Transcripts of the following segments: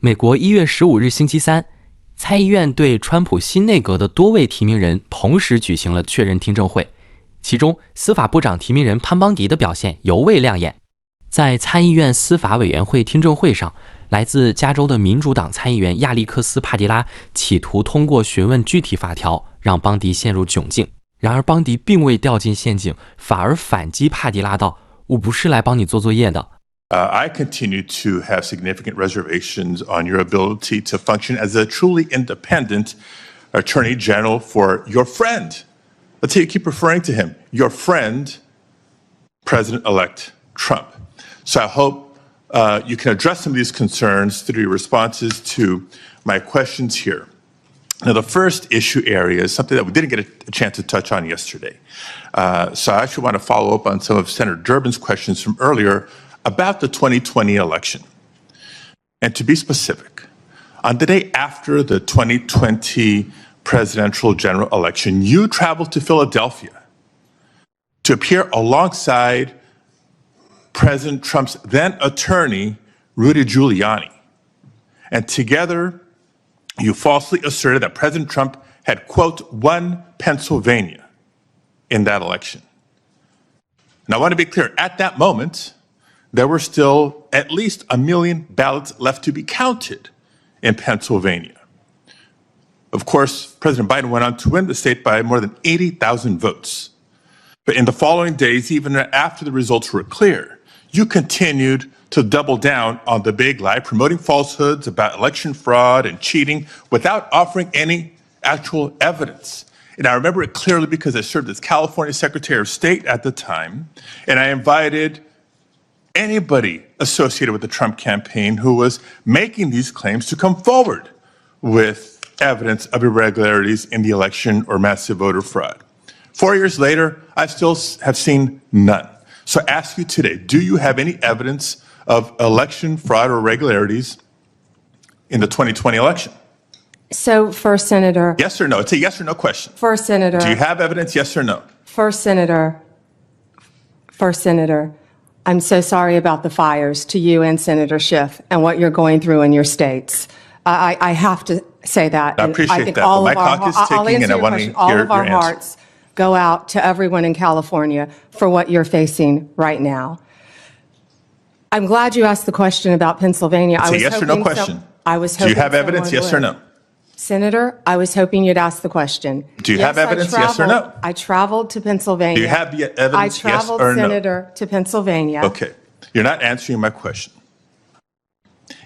美国1月15日星期三，参议院对川普新内阁的多位提名人同时举行了确认听证会，其中司法部长提名人潘邦迪的表现尤为亮眼。在参议院司法委员会听证会上，来自加州的民主党参议员亚历克斯·帕迪拉企图通过询问具体法条让邦迪陷入窘境，然而邦迪并未掉进陷阱，反而反击帕迪拉道：“我不是来帮你做作业的。” I continue to have significant reservations on your ability to function as a truly independent Attorney General for your friend. Let's say you keep referring to him, your friend, President-elect Trump. So I hope you can address some of these concerns through your responses to my questions here. Now, the first issue area is something that we didn't get a chance to touch on yesterday. So I actually want to follow up on some of Senator Durbin's questions from earlier about the 2020 election. And to be specific, on the day after the 2020 presidential general election, you traveled to Philadelphia to appear alongside President Trump's then attorney, Rudy Giuliani. And together, you falsely asserted that President Trump had, quote, won Pennsylvania in that election. Now, I want to be clear, at that moment, there were still at least 1 million ballots left to be counted in Pennsylvania. Of course, President Biden went on to win the state by more than 80,000 votes. But in the following days, even after the results were clear, you continued to double down on the big lie, promoting falsehoods about election fraud and cheating without offering any actual evidence. And I remember it clearly because I served as California Secretary of State at the time, and I invited anybody associated with the Trump campaign who was making these claims to come forward with evidence of irregularities in the election or massive voter fraud. 4 years later, I still have seen none. So I ask you today, do you have any evidence of election fraud or irregularities in the 2020 election? So, First Senator. Yes or no? It's a yes or no question. First Senator. Do you have evidence, yes or no? First Senator. I'm so sorry about the fires to you and Senator Schiff and what you're going through in your states. I have to say that. I appreciate I think that. all But of my clock is ticking, and I want to hear all of your our answer. hearts go out to everyone in California for what you're facing right now. I'm glad you asked the question about Pennsylvania. It's a yes or no question. I was Do hoping you have evidence, someone yes or would. no? Senator, I was hoping you'd ask the question. Do you have evidence, yes or no? I traveled to Pennsylvania. Do you have the evidence, yes I traveled, or no? Senator, to Pennsylvania. Okay. You're not answering my question.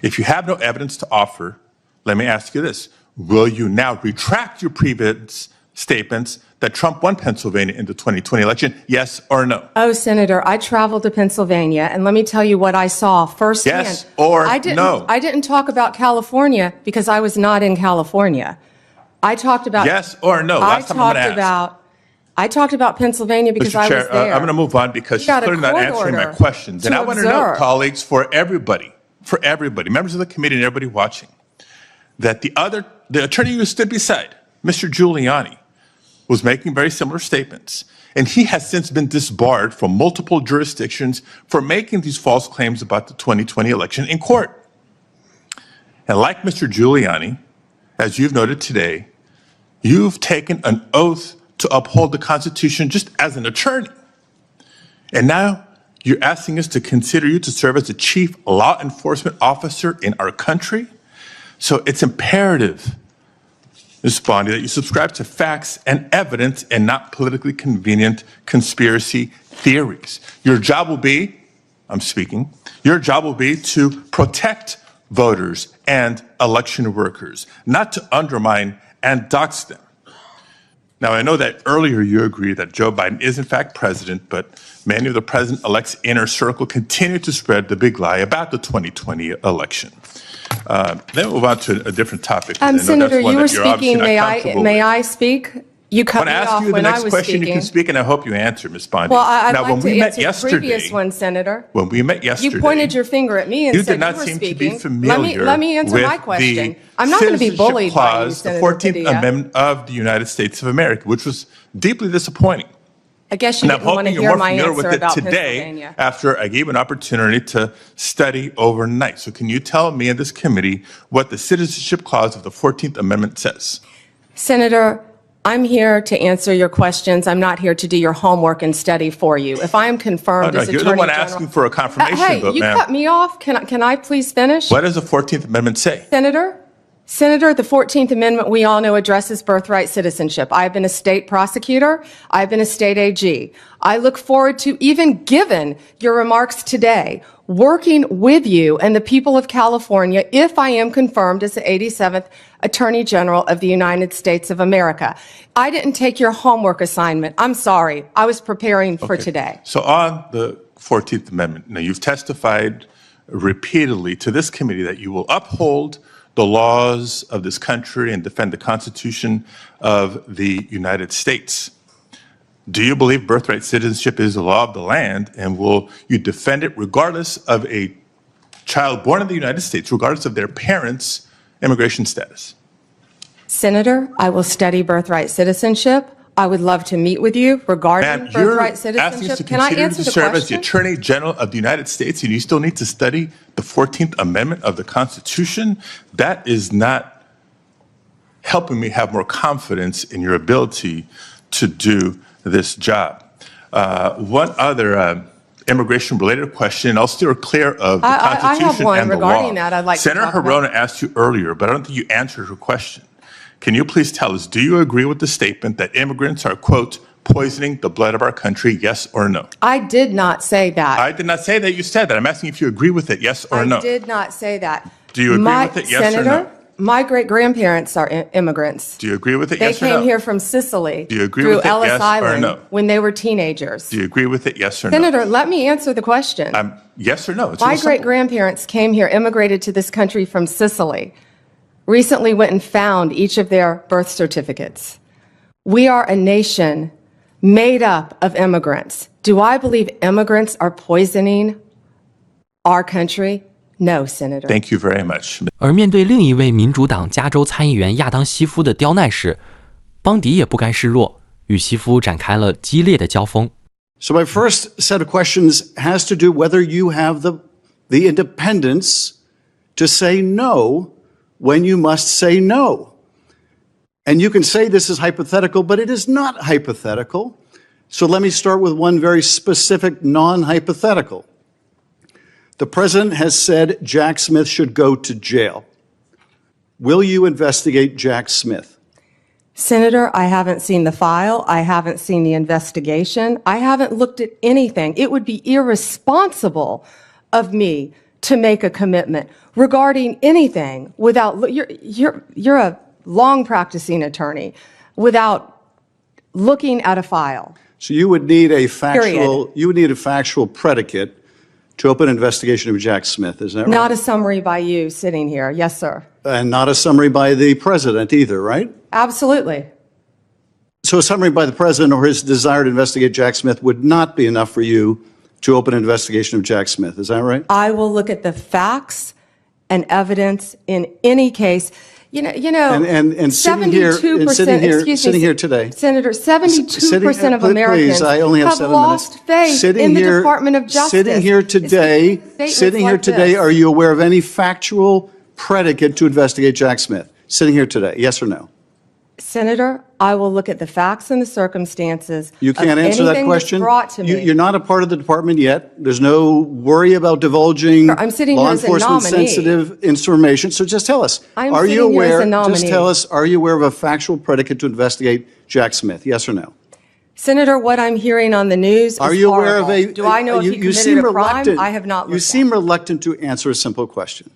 If you have no evidence to offer, let me ask you this. Will you now retract your previous statements that Trump won Pennsylvania in the 2020 election, yes or no? Oh, Senator, I traveled to Pennsylvania, and let me tell you what I saw firsthand. Yes or no? I didn't talk about California because I was not in California. I talked about... Yes or no? Last time I'm going to ask. I talked about Pennsylvania because Mr. I Chair, was there. I'm going to move on because she's clearly not answering my questions. And I want to know, colleagues, for everybody, members of the committee and everybody watching, that the attorney who stood beside Mr. Giuliani was making very similar statements. And he has since been disbarred from multiple jurisdictions for making these false claims about the 2020 election in court. And like Mr. Giuliani, as you've noted today, you've taken an oath to uphold the Constitution just as an attorney. And now you're asking us to consider you to serve as the chief law enforcement officer in our country? So it's imperative, Ms. Bondi, that you subscribe to facts and evidence and not politically convenient conspiracy theories. Your job will be, your job will be to protect voters and election workers, not to undermine and dox them. Now, I know that earlier you agreed that Joe Biden is in fact president, but many of the president-elect's inner circle continue to spread the big lie about the 2020 election. Let me move on to a different topic. Senator, you were speaking. May I speak? You cut me off when I was speaking. When I ask you the next question, you can speak, and I hope you answer, Ms. Bondi. Well, I'd like to answer the previous one, Senator. When we met yesterday, you pointed your finger at me and said you were speaking. You did not seem to be familiar let me answer my question. I'm not going to be bullied by you, Senator the 14th Amendment of the United States of America, which was deeply disappointing I guess you And I'm didn't want to hoping you're hear more my familiar answer with it about today Pennsylvania. after I gave an opportunity to study overnight. So can you tell me and this committee what the citizenship clause of the 14th Amendment says? Senator, I'm here to answer your questions. I'm not here to do your homework and study for you. If I am confirmed as You're Attorney the one General, asking for a confirmation hey, vote, you ma'am. cut me off. Can I please finish? What does the 14th Amendment say? Senator, the 14th Amendment, we all know, addresses birthright citizenship. I've been a state prosecutor. I've been a state AG. I look forward to, even given your remarks today, working with you and the people of California if I am confirmed as the 87th Attorney General of the United States of America. I didn't take your homework assignment. I'm sorry. I was preparing for today. So on the 14th Amendment, now you've testified repeatedly to this committee that you will uphold the laws of this country and defend the Constitution of the United States. Do you believe birthright citizenship is the law of the land, and will you defend it regardless of a child born in the United States, regardless of their parents' immigration status? Senator, I will study birthright citizenship. I would love to meet with you regarding birthright citizenship. Asking us to Can I continue answer to the serve as the question? Attorney General of the United States, and you still need to study the 14th Amendment of the Constitution? That is not helping me have more confidence in your ability to do this job. One other immigration-related question, I'll steer clear of the Constitution I have one and the regarding law. that I'd like to Senator talk about. Hirona asked you earlier, but I don't think you answered her question. Can you please tell us, do you agree with the statement that immigrants are, quote, poisoning the blood of our country, yes or no? I did not say that. I did not say that you said that. I'm asking if you agree with it, yes or no. I did not say that. Do you agree with it, yes or no? Senator, my great-grandparents are immigrants. Do you agree with it, They yes or no? came here from Sicily Do you agree through with it, Ellis yes or Island no? when they were teenagers. Do you agree with it, yes or no? Senator, let me answer the question. Yes or no? It's My real simple. great-grandparents came here, immigrated to this country from Sicily, recently went and found each of their birth certificates. We are a nation made up of immigrants. Do I believe immigrants are poisoning our country? No, Senator. Thank you very much. 而面对另一位民主党加州参议员亚当西夫的刁难时，邦迪也不甘示弱，与西夫展开了激烈的交锋。So my first set of questions has to do whether you have the independence to say no when you must say no. And you can say this is hypothetical, but it is not hypothetical. So let me start with one very specific non-hypothetical. The president has said Jack Smith should go to jail. Will you investigate Jack Smith? Senator, I haven't seen the file. I haven't seen the investigation. I haven't looked at anything. It would be irresponsible of me to make a commitment regarding anything without, you're a long practicing attorney, without looking at a file. So you would need a factual predicate to open an investigation of Jack Smith, is that right? Not a summary by you sitting here. Yes, sir. And not a summary by the president either, right? Absolutely. So a summary by the president or his desire to investigate Jack Smith would not be enough for you to open an investigation of Jack Smith, is that right? I will look at the facts and evidence in any case. You know, and sitting here today, Senator, 72% of Americans have lost faith in the Department of Justice. Sitting here today, are you aware of any factual predicate to investigate Jack Smith? Sitting here today, yes or no? Senator, I will look at the facts and the circumstances. You can't answer that question? Brought to me. You're not a part of the department yet. There's no worry about divulging I'm sitting law here as a enforcement nominee. sensitive information. So just tell us, I'm are you sitting here as aware? a nominee. Just tell us, are you aware of a factual predicate to investigate Jack Smith? Yes or no? Senator, what I'm hearing on the news Are is you aware horrible. of a? Do I know if he committed a crime? I have not looked You seem reluctant to answer a simple question.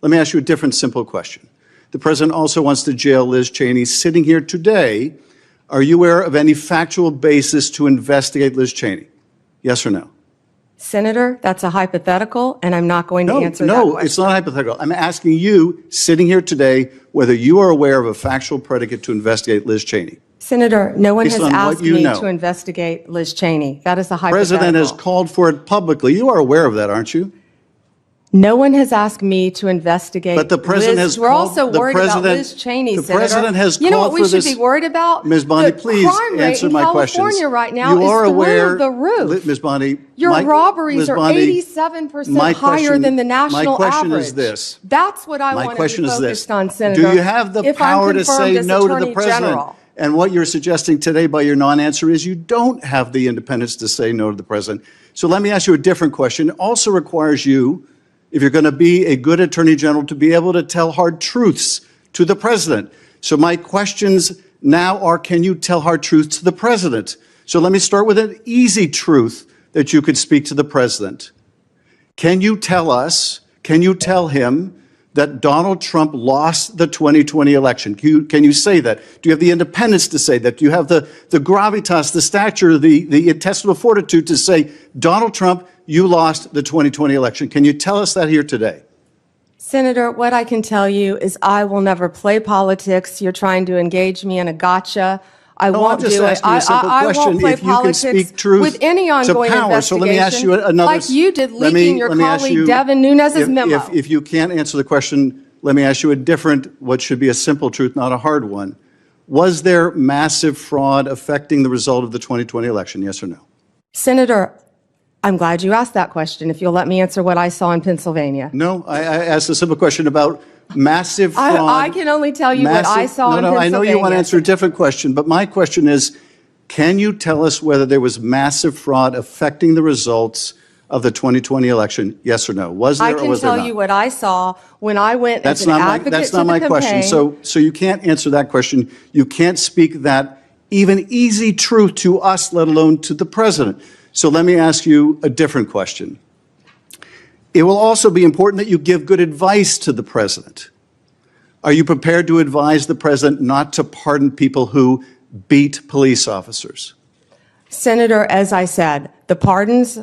Let me ask you a different simple question. The president also wants to jail Liz Cheney. Sitting here today, are you aware of any factual basis to investigate Liz Cheney? Yes or no? Senator, that's a hypothetical, and I'm not going to answer that question. No, it's not hypothetical. I'm asking you, sitting here today, whether you are aware of a factual predicate to investigate Liz Cheney. Senator, no one has Based on what asked you me know. to investigate Liz Cheney. That is a The hypothetical. president has called for it publicly. You are aware of that, aren't you? No one has asked me to investigate. But the president Liz. has We're called- also the worried president- about Liz Cheney, the Senator. president has You know called what we for should this- be worried about? Ms. Bondi, The please crime rate answer in my California questions. right now You is are through aware, the roof. Ms. Bondi, Your robberies Ms. are Bondi, 87% my higher question- than the national my question average. is this. That's what I My want to be question is focused this. on, Senator. Do you have the if I'm power to confirmed say as no to the Attorney president? General. And what you're suggesting today by your non-answer is you don't have the independence to say no to the president. So let me ask you a different question. It also requires you, if you're going to be a good attorney general, to be able to tell hard truths to the president. So my questions now are, can you tell hard truths to the president? So let me start with an easy truth that you could speak to the president. Can you tell us, can you tell him that Donald Trump lost the 2020 election? Can you say that? Do you have the independence to say that? Do you have the gravitas, the stature, the intestinal fortitude to say, Donald Trump, you lost the 2020 election? Can you tell us that here today? Senator, what I can tell you is I will never play politics. You're trying to engage me in a gotcha. I No, won't I'm just do it. asking you a simple I question. won't play If you can politics speak truth with any to ongoing power. So let me ask you investigation, another. like you did let me- leaking your let me ask colleague you- Devin Nunes's if- memo. If you can't answer the question, let me ask you a different, what should be a simple truth, not a hard one. Was there massive fraud affecting the result of the 2020 election? Yes or no? Senator, I'm glad you asked that question. If you'll let me answer what I saw in Pennsylvania. No, I asked a simple question about massive fraud. I can only tell you what I saw in Pennsylvania. I know you want to answer a different question, but my question is, can you tell us whether there was massive fraud affecting the results of the 2020 election? Yes or no? Was there I or can was there tell not? you what I saw when I went That's as an not my, advocate that's to not the my question. campaign. So you can't answer that question. You can't speak that even easy truth to us, let alone to the president. So let me ask you a different question. It will also be important that you give good advice to the president. Are you prepared to advise the president not to pardon people who beat police officers? Senator, as I said, the pardons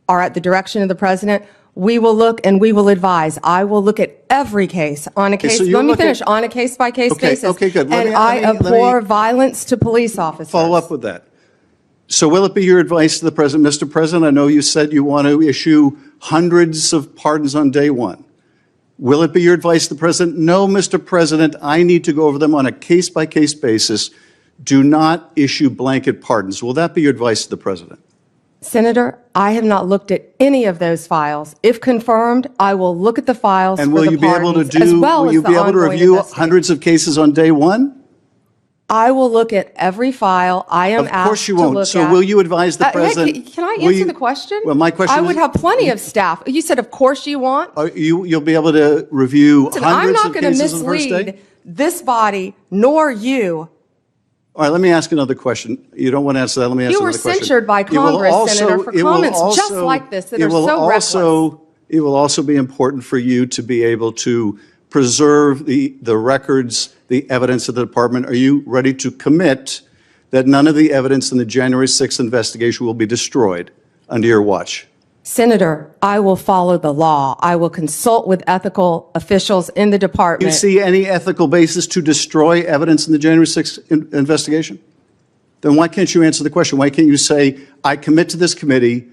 are at the direction of the president. We will look and we will advise. I will look at every case on a case. so you Let me look at- finish on a case-by-case Okay, basis. okay, good. And I abhor violence to police officers. Follow up with that. So will it be your advice to the president, Mr. President, I know you said you want to issue hundreds of pardons on day one. Will it be your advice to the president? No, Mr. President, I need to go over them on a case-by-case basis. Do not issue blanket pardons. Will that be your advice to the president? Senator, I have not looked at any of those files. If confirmed, I will look at the files And for will the you be able to pardons, as well will as you the be able to ongoing review investigation. hundreds of cases on day one? I will look at every file I am Of course asked you to won't. look So at. will you advise the Hey, president? can I will answer you- the question? Well, my question I would is- have plenty of staff. You said, of course you want. You'll be able to review Listen, I'm hundreds not of going to cases on the first day? mislead this body nor you. All right, let me ask another question. You don't want to answer that. Let me ask You were another question. censured by It will Congress, Senator, for it will comments just like this that it are will so also- It will also be important for you to be able to preserve the records, the evidence of the department. Are you ready to commit that none of the evidence in the January 6th investigation will be destroyed under your watch? Senator, I will follow the law. I will consult with ethical officials in the Do you department. see any ethical basis to destroy evidence in the January 6th investigation? Then why can't you answer the question? Why can't you say, I commit to this committee,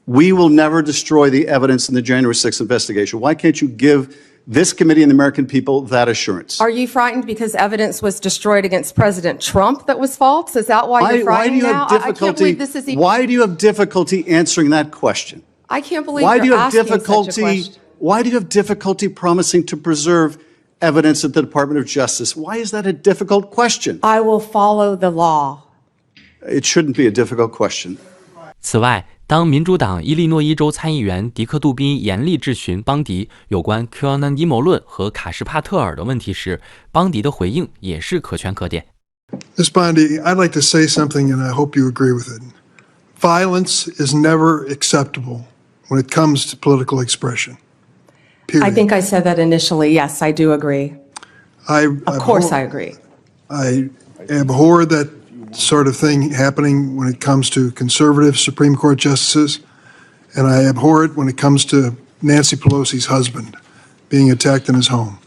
we will never destroy the evidence in the January 6th investigation? Why can't you give this committee and the American people that assurance? Are you frightened because evidence was destroyed against President Trump that was false? Is that why you're Why do frightened you now? have I can't difficulty? believe this is even. Why do you have difficulty answering that question? I can't believe Why do you you're have asking such a difficulty? question. Why do you have difficulty promising to preserve evidence at the Department of Justice? Why is that a difficult question? I will follow the law. It shouldn't be a difficult question. 此外，当民主党伊利诺伊州参议员迪克·杜宾严厉质询邦迪有关 QAnon 阴谋论和卡什帕特尔的问题时，邦迪的回应也是可圈可点。 Ms. Bondi, I'd like to say something, and I hope you agree with it. Violence is never acceptable when it comes to political expression. Period. I think I said that initially. Yes, I do agree. Of course I agree. I abhor that sort of thing happening when it comes to conservative Supreme Court justices, and I abhor it when it comes to Nancy Pelosi's husband being attacked in his home,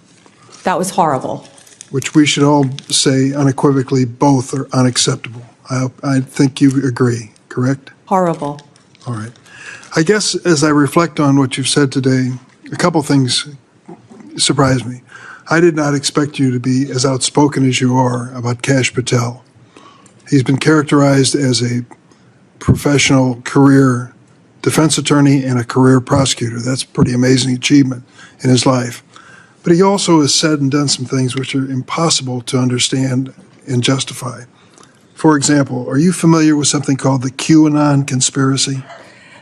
That was horrible. which we should all say unequivocally both are unacceptable. I think you agree, correct? Horrible. All right. I guess as I reflect on what you've said today, a couple things surprised me. I did not expect you to be as outspoken as you are about Kash Patel. He's been characterized as a professional career defense attorney and a career prosecutor. That's a pretty amazing achievement in his life. But he also has said and done some things which are impossible to understand and justify. For example, are you familiar with something called the QAnon conspiracy?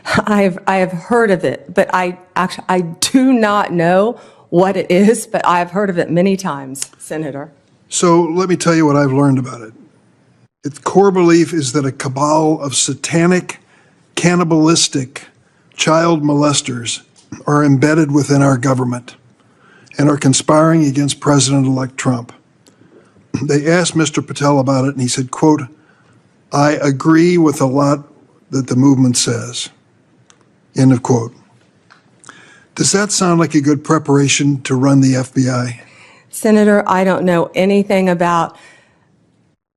I have heard of it, but I do not know what it is, but I've heard of it many times, Senator. So let me tell you what I've learned about it. Its core belief is that a cabal of satanic, cannibalistic child molesters are embedded within our government and are conspiring against President-elect Trump. They asked Mr. Patel about it, and he said, quote, "I agree with a lot that the movement says." End of quote. Does that sound like a good preparation to run the FBI? Senator, I don't know anything about,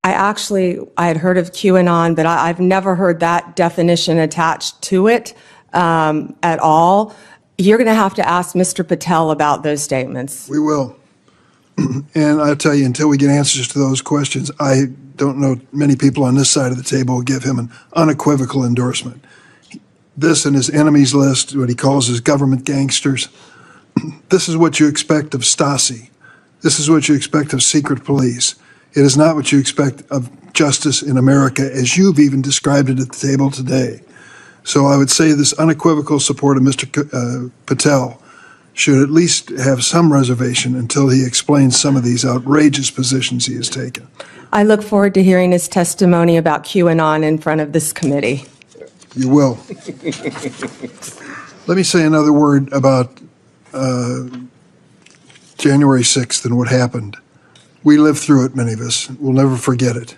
I had heard of QAnon, but I've never heard that definition attached to it at all. You're going to have to ask Mr. Patel about those statements. We will. And I'll tell you, until we get answers to those questions, I don't know many people on this side of the table will give him an unequivocal endorsement. This and his enemies list, what he calls his government gangsters, this is what you expect of Stasi. This is what you expect of secret police. It is not what you expect of justice in America, as you've even described it at the table today. So I would say this unequivocal support of Mr. Patel should at least have some reservation until he explains some of these outrageous positions he has taken. I look forward to hearing his testimony about QAnon in front of this committee. You will. Let me say another word about January 6th and what happened. We lived through it, many of us. We'll never forget it.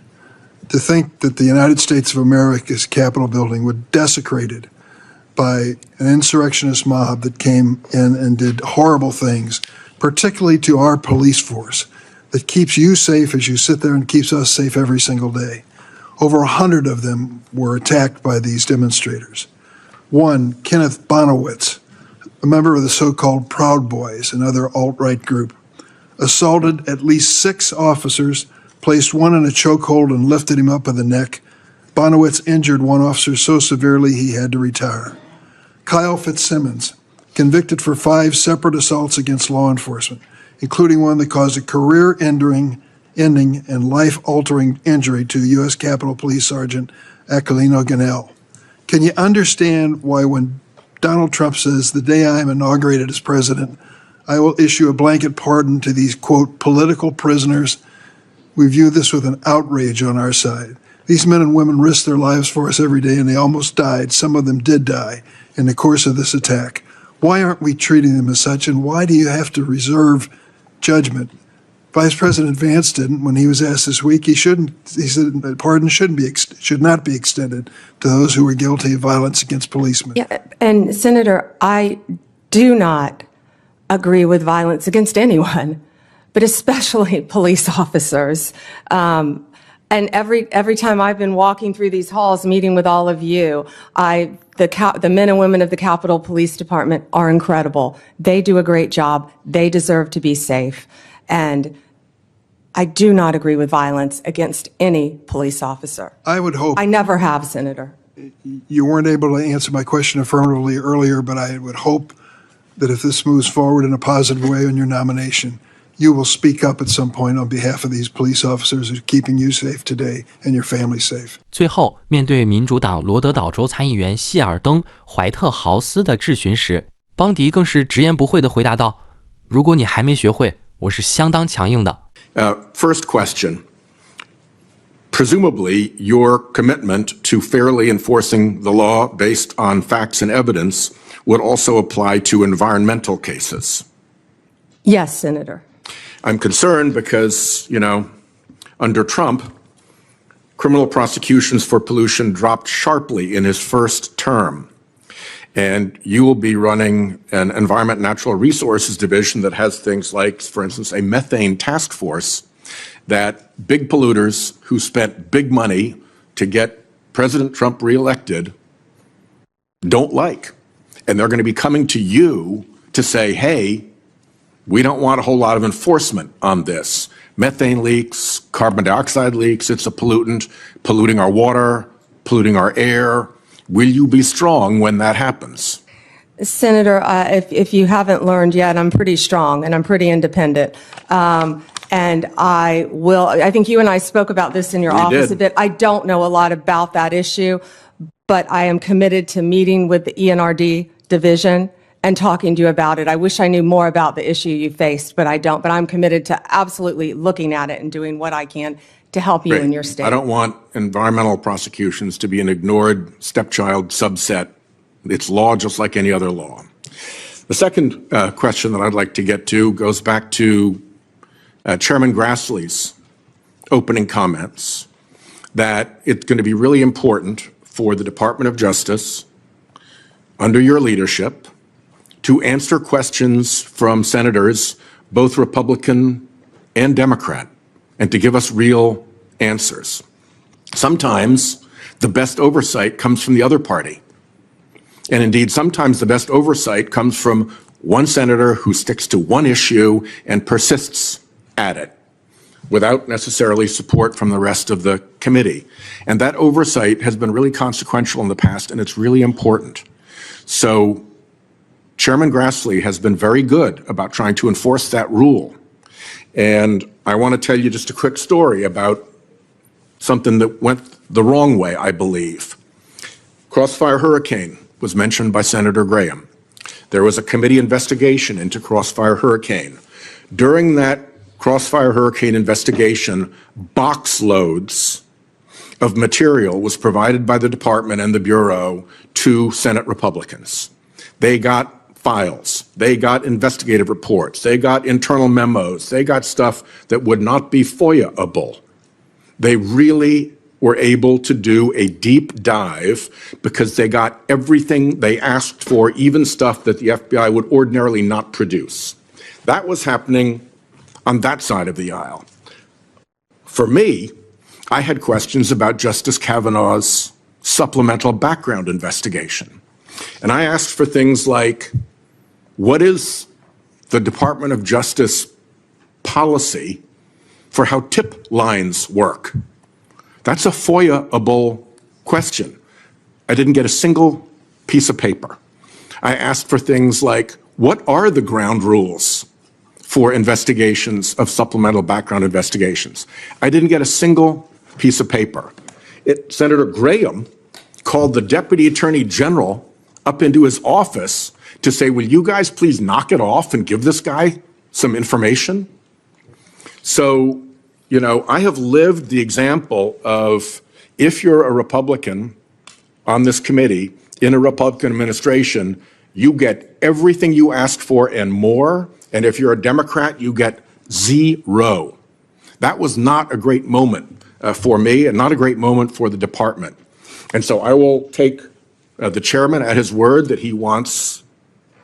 To think that the United States of America's Capitol building was desecrated by an insurrectionist mob that came in and did horrible things, particularly to our police force, that keeps you safe as you sit there and keeps us safe every single day. Over 100 of them were attacked by these demonstrators. One, Kenneth Bonowitz, a member of the so-called Proud Boys, another alt-right group, assaulted at least 6 officers, placed one in a chokehold and lifted him up by the neck. Bonowitz injured one officer so severely he had to retire. Kyle Fitzsimmons, convicted for 5 separate assaults against law enforcement, including one that caused a career-ending and life-altering injury to U.S. Capitol Police Sergeant Aquilino Ganell. Can you understand why when Donald Trump says, "The day I am inaugurated as president, I will issue a blanket pardon to these, quote, political prisoners"? We view this with an outrage on our side. These men and women risk their lives for us every day, and they almost died. Some of them did die in the course of this attack. Why aren't we treating them as such, and why do you have to reserve judgment? Vice President Vance didn't. When he was asked this week, he said pardon should not be extended to those who were guilty of violence against policemen. Yeah, and Senator, I do not agree with violence against anyone, but especially police officers. And every time I've been walking through these halls, meeting with all of you, the men and women of the Capitol Police Department are incredible. They do a great job. They deserve to be safe. And I do not agree with violence against any police officer. I would hope. I never have, Senator. You weren't able to answer my question affirmatively earlier, but I would hope that if this moves forward in a positive way on your nomination, you will speak up at some point on behalf of these police officers who are keeping you safe today and your family safe. 最后，面对民主党罗德岛州参议员谢尔登·怀特豪斯的质询时，邦迪更是直言不讳地回答道：“如果你还没学会，我是相当强硬的。” First question. Presumably, your commitment to fairly enforcing the law based on facts and evidence would also apply to environmental cases. Yes, Senator. I'm concerned because, under Trump, criminal prosecutions for pollution dropped sharply in his first term. And you will be running an Environment and Natural Resources Division that has things like, for instance, a methane task force that big polluters who spent big money to get President Trump reelected don't like. And they're going to be coming to you to say, hey, we don't want a whole lot of enforcement on this. Methane leaks, carbon dioxide leaks, it's a pollutant, polluting our water, polluting our air. Will you be strong when that happens? Senator, if you haven't learned yet, I'm pretty strong and I'm pretty independent. And I think you and I spoke about this in your office did. a bit. I don't know a lot about that issue, but I am committed to meeting with the ENRD division and talking to you about it. I wish I knew more about the issue you faced, but I don't. But I'm committed to absolutely looking at it and doing what I can to help you in your state. I don't want environmental prosecutions to be an ignored stepchild subset. It's law just like any other law. The second question that I'd like to get to goes back to Chairman Grassley's opening comments, that it's going to be really important for the Department of Justice, under your leadership, to answer questions from senators, both Republican and Democrat, and to give us real answers. Sometimes the best oversight comes from the other party. And indeed, sometimes the best oversight comes from one senator who sticks to one issue and persists at it without necessarily support from the rest of the committee. And that oversight has been really consequential in the past, and it's really important. So Chairman Grassley has been very good about trying to enforce that rule. And I want to tell you just a quick story about something that went the wrong way, I believe. Crossfire Hurricane was mentioned by Senator Graham. There was a committee investigation into Crossfire Hurricane. During that Crossfire Hurricane investigation, box loads of material was provided by the department and the Bureau to Senate Republicans. They got files, they got investigative reports, they got internal memos, they got stuff that would not be FOIA-able. They really were able to do a deep dive because they got everything they asked for, even stuff that the FBI would ordinarily not produce. That was happening on that side of the aisle. For me, I had questions about Justice Kavanaugh's supplemental background investigation. And I asked for things like, what is the Department of Justice policy for how tip lines work? That's a FOIA-able question. I didn't get a single piece of paper. I asked for things like, what are the ground rules for investigations of supplemental background investigations? I didn't get a single piece of paper. Senator Graham called the Deputy Attorney General up into his office to say, will you guys please knock it off and give this guy some information? So, you know, I have lived the example of, if you're a Republican on this committee in a Republican administration, you get everything you ask for and more. And if you're a Democrat, you get zero. That was not a great moment for me and not a great moment for the department. And so I will take the chairman at his word that he wants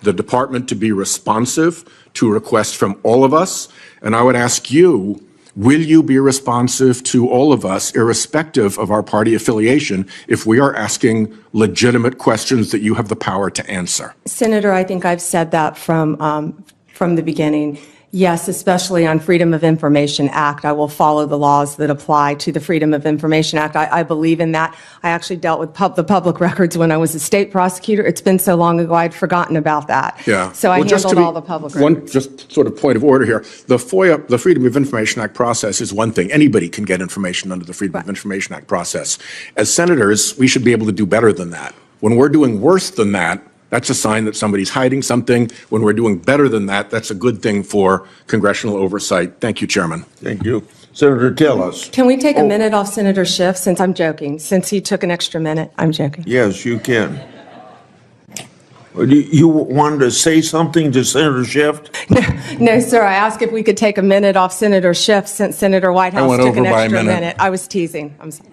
the department to be responsive to requests from all of us. And I would ask you, will you be responsive to all of us, irrespective of our party affiliation, if we are asking legitimate questions that you have the power to answer? Senator, I think I've said that from the beginning. Yes, especially on Freedom of Information Act, I will follow the laws that apply to the Freedom of Information Act. I believe in that. I actually dealt with the public records when I was a state prosecutor. It's been so long ago, I'd forgotten about that. Yeah. So I handled all the public records. One just sort of point of order here. The FOIA, the Freedom of Information Act process is one thing. Anybody can get information under the Freedom of Information Act process. As senators, we should be able to do better than that. When we're doing worse than that, that's a sign that somebody's hiding something. When we're doing better than that, that's a good thing for congressional oversight. Thank you, Chairman. Thank you. Senator, tell us. Can we take a minute off Senator Schiff, since I'm joking? Since he took an extra minute, I'm joking. Yes, you can. You wanted to say something to Senator Schiff? No, sir, I asked if we could take a minute off Senator Schiff, since Senator Whitehouse went took an over by a extra minute. minute. I was teasing. I'm sorry.